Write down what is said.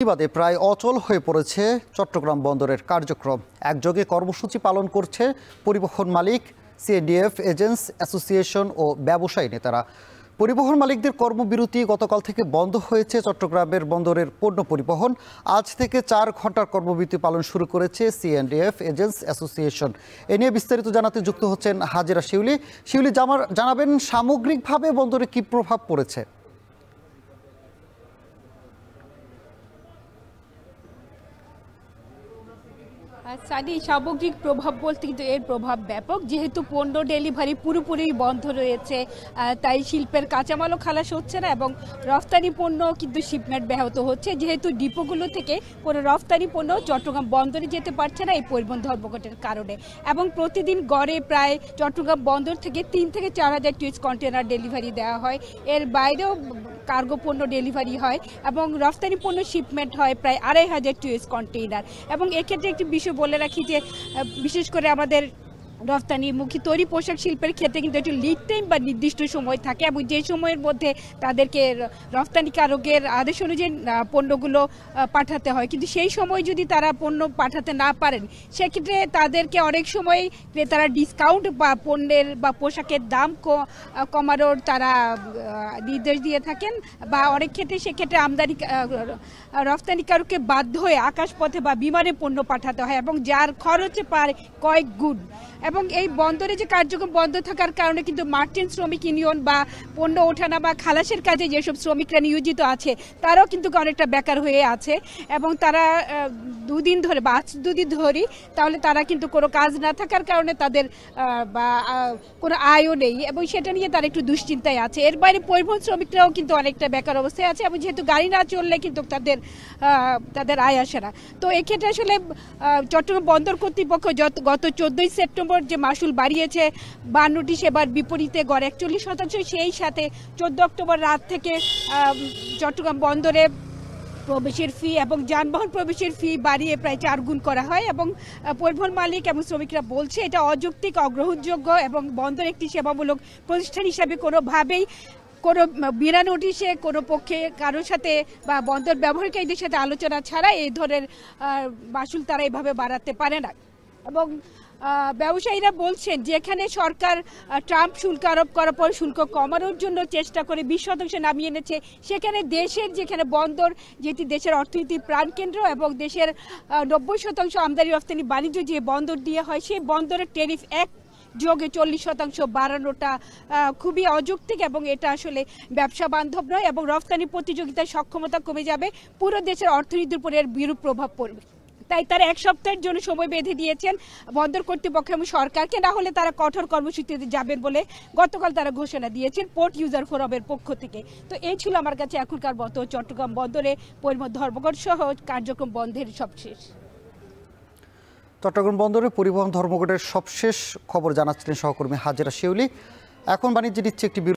প্রতিবাদে প্রায় অচল হয়ে পড়েছে চট্টগ্রাম বন্দরের কার্যক্রম। একযোগে কর্মসূচি পালন করছে পরিবহন মালিক, সিএনডিএফ, এজেন্টস অ্যাসোসিয়েশন ও ব্যবসায়ী নেতারা। পরিবহন মালিকদের কর্মবিরতি গতকাল থেকে বন্ধ হয়েছে চট্টগ্রামের বন্দরের পণ্য পরিবহন। আজ থেকে 4 ঘন্টার কর্মবিরতি পালন শুরু করেছে সিএনডিএফ, এজেন্টস অ্যাসোসিয়েশন। এ নিয়ে বিস্তারিত জানাতে যুক্ত হচ্ছেন হাজেরা শিউলি। শিউলি, জানাবেন সামগ্রিকভাবে বন্দরে কি প্রভাব পড়েছে? সানি, সামগ্রিক প্রভাব বলতে কিন্তু এর প্রভাব ব্যাপক। যেহেতু পণ্য ডেলিভারি পুরোপুরি বন্ধ রয়েছে, তাই শিল্পের কাঁচামালও খালাস হচ্ছে না এবং রফতানি পণ্য কিন্তু শিপমেন্ট ব্যাহত হচ্ছে। যেহেতু ডিপোগুলো থেকে কোনো রফতানি পণ্য চট্টগ্রাম বন্দরে যেতে পারছে না এই পরিবহন ধর্মঘটের কারণে। এবং প্রতিদিন গড়ে প্রায় চট্টগ্রাম বন্দর থেকে 3 থেকে 4 হাজার টুইস কন্টেনার ডেলিভারি দেওয়া হয়। এর বাইরেও কার্গো পণ্য ডেলিভারি হয় এবং রফতানি পণ্য শিপমেন্ট হয় প্রায় 2,500 টুইস কন্টেইনার। এবং এক্ষেত্রে একটি বিষয় বলে রাখি যে বিশেষ করে আমাদের রফতানিমুখী তৈরি পোশাক শিল্পের ক্ষেত্রে কিন্তু একটু লিড টাইম বা নির্দিষ্ট সময় থাকে এবং যে সময়ের মধ্যে তাদেরকে রফতানিকারকের আদেশ অনুযায়ী পণ্যগুলো পাঠাতে হয়। কিন্তু সেই সময় যদি তারা পণ্য পাঠাতে না পারেন, সেক্ষেত্রে তাদেরকে অনেক সময় ক্রেতারা ডিসকাউন্ট বা পণ্যের বা পোশাকের দাম কমানোর তারা নির্দেশ দিয়ে থাকেন। বা অনেক ক্ষেত্রে সেক্ষেত্রে রফতানিকারককে বাধ্য হয়ে আকাশপথে বা বিমানে পণ্য পাঠাতে হয় এবং যার খরচে পারে কয়েক গুণ। এবং এই বন্দরে যে কার্যক্রম বন্ধ থাকার কারণে কিন্তু মার্চেন্ট শ্রমিক ইউনিয়ন বা পণ্য ওঠানা বা খালাসের কাজে যেসব শ্রমিকরা নিয়োজিত আছে তারাও কিন্তু অনেকটা বেকার হয়ে আছে এবং তারা 2 দিন ধরে বা 2 দিন ধরে তাহলে তারা কিন্তু কোনো কাজ না থাকার কারণে তাদের বা কোনো আয়ও নেই এবং সেটা নিয়ে তারা একটু দুশ্চিন্তায় আছে। এর বাইরে পরিবহন শ্রমিকরাও কিন্তু অনেকটা বেকার অবস্থায় আছে এবং যেহেতু গাড়ি না চললে কিন্তু তাদের আয় আসে না। তো এক্ষেত্রে আসলে চট্টগ্রাম বন্দর কর্তৃপক্ষ গত 14ই সেপ্টেম্বর যে মাসুল বাড়িয়েছে 52টি সেবার বিপরীতে গড় 41%, সেই সাথে 14 অক্টোবর রাত থেকে চট্টগ্রাম বন্দরে প্রবেশের ফি এবং যানবাহন প্রবেশের ফি বাড়িয়ে প্রায় 4 গুণ করা হয় এবং পরিবহন মালিক এবং শ্রমিকরা বলছে এটা অযৌক্তিক, অগ্রহণযোগ্য এবং বন্দর একটি সেবামূলক প্রতিষ্ঠান হিসাবে কোনোভাবেই কোনো বিনা নোটিশে কোনো পক্ষে কারোর সাথে বা বন্দর ব্যবহারকারীদের সাথে আলোচনা ছাড়া এই ধরনের মাসুল তারা এভাবে বাড়াতে পারে না। এবং ব্যবসায়ীরা বলছেন যেখানে সরকার ট্রাম্প শুল্ক আরোপ করার পর শুল্ক কমানোর জন্য চেষ্টা করে 20% নামিয়ে এনেছে, সেখানে যেখানে বন্দর যেটি দেশের অর্থনীতির প্রাণকেন্দ্র এবং দেশের 90% আমদানি রফতানি বাণিজ্য যে বন্দর দিয়ে হয়, সেই বন্দরের ট্যারিফ যোগে 40% বাড়ানোটা খুবই অযৌক্তিক এবং এটা আসলে ব্যবসা বান্ধব নয় এবং রফতানি প্রতিযোগিতার সক্ষমতা কমে যাবে, পুরো দেশের অর্থনীতির উপর এর বিরূপ প্রভাব পড়বে। তাই তারা 1 সপ্তাহের জন্য সময় বেঁধে দিয়েছেন বন্দর কর্তৃপক্ষ এবং সরকারকে, না হলে তারা কঠোর কর্মসূচিতে যাবেন বলে গতকাল তারা ঘোষণা দিয়েছেন পোর্ট ইউজার ফোরামের পক্ষ থেকে। তো এই ছিল আমার কাছে এখনকার মতো চট্টগ্রাম বন্দরে পরিবহন ধর্মঘট সহ কার্যক্রম বন্ধের সবশেষ। চট্টগ্রাম বন্দরে পরিবহন ধর্মঘটের সবশেষ খবর জানাচ্ছিলেন সহকর্মী হাজেরা শিউলি। এখন বাণিজ্য নিচ্ছে একটি